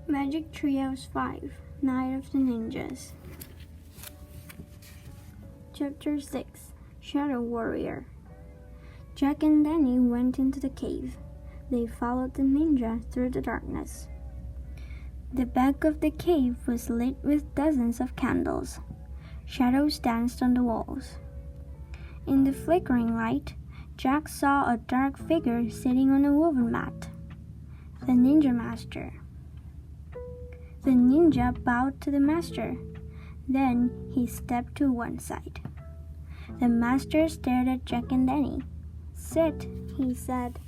Magic Trios 5 Night of the Ninjas. Chapter 6 Shadow Warrior. Jack and Danny went into the cave. They followed the ninja through the darkness. The back of the cave was lit with dozens of candles. Shadows danced on the walls. In the flickering light, Jack saw a dark figure sitting on a woven mat. The ninja master. The ninja bowed to the master. Then he stepped to one side. The master stared at Jack and Danny. "Sit," he said.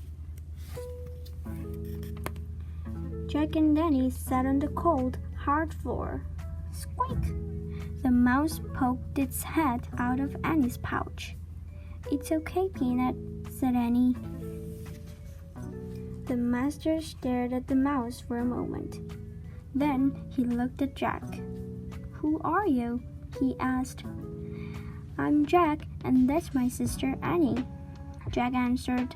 Jack and Danny sat on the cold, hard floor. Squeak! The mouse poked its head out of Annie's pouch. "It's okay, Peanut," said Annie. The master stared at the mouse for a moment. Then he looked at Jack. "Who are you?" he asked. "I'm Jack, and that's my sister Annie," Jack answered.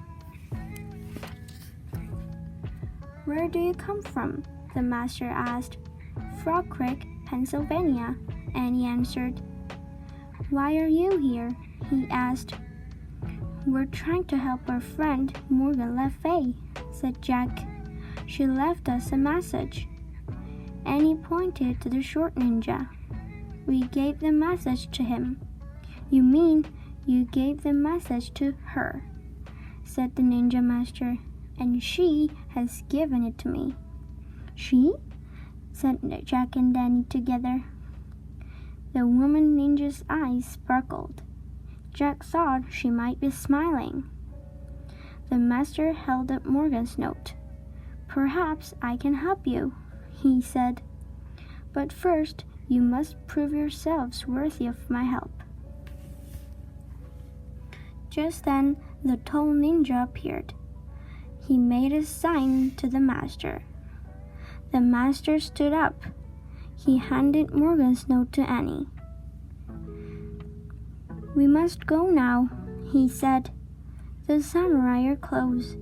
"Where do you come from?" the master asked. "Frog Creek, Pennsylvania," Annie answered. "Why are you here?" he asked. "We're trying to help our friend Morgan Le Fay," said Jack. "She left us a message." Annie pointed to the short ninja. "We gave the message to him." "You mean you gave the message to her," said the ninja master, "and she has given it to me." "She?" said Jack and Danny together. The woman ninja's eyes sparkled. Jack thought she might be smiling. The master held up Morgan's note. "Perhaps I can help you," he said. "But first, you must prove yourselves worthy of my help." Just then, the tall ninja appeared. He made a sign to the master. The master stood up. He handed Morgan's note to Annie. "We must go now," he said. "The samurai are close."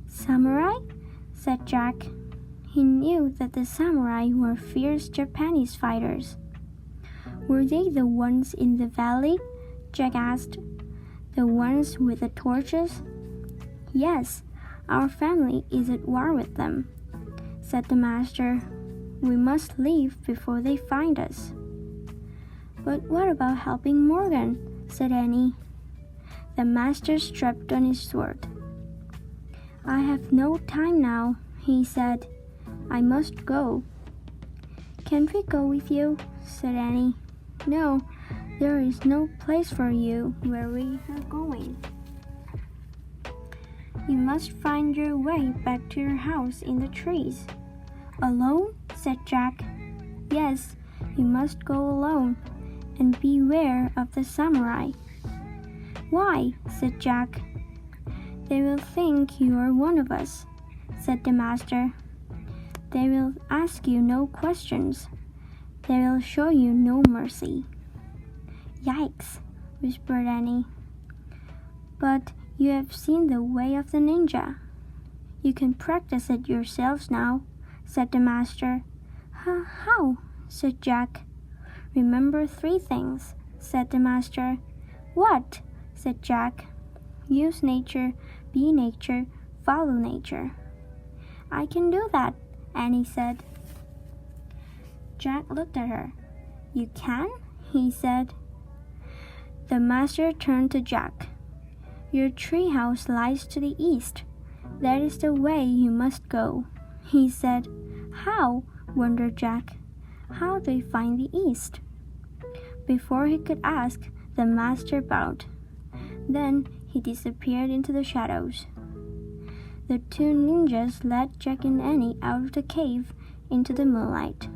"Samurai?" said Jack. He knew that the samurai were fierce Japanese fighters. "Were they the ones in the valley?" Jack asked. "The ones with the torches?" "Yes, our family is at war with them," said the master. "We must leave before they find us." "But what about helping Morgan?" said Annie. The master strapped on his sword. "I have no time now," he said. "I must go." "Can't we go with you?" said Annie. "No, there is no place for you where we are going. You must find your way back to your house in the trees." "Alone?" said Jack. "Yes, you must go alone, and beware of the samurai." "Why?" said Jack. "They will think you are one of us," said the master. "They will ask you no questions. They will show you no mercy." "Yikes," whispered Annie. "But you have seen the way of the ninja. You can practice it yourselves now," said the master. How?" said Jack. "Remember 3 things," said the master. "What?" said Jack. "Use nature, be nature, follow nature." "I can do that," Annie said. Jack looked at her. "You can?" he said. The master turned to Jack. "Your treehouse lies to the east. That is the way you must go," he said. "How?" wondered Jack. "How do I find the east?" Before he could ask, the master bowed. Then he disappeared into the shadows. The 2 ninjas led Jack and Annie out of the cave into the moonlight.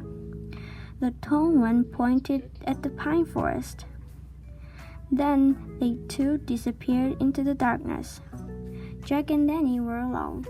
The tall one pointed at the pine forest. Then they too disappeared into the darkness. Jack and Danny were alone.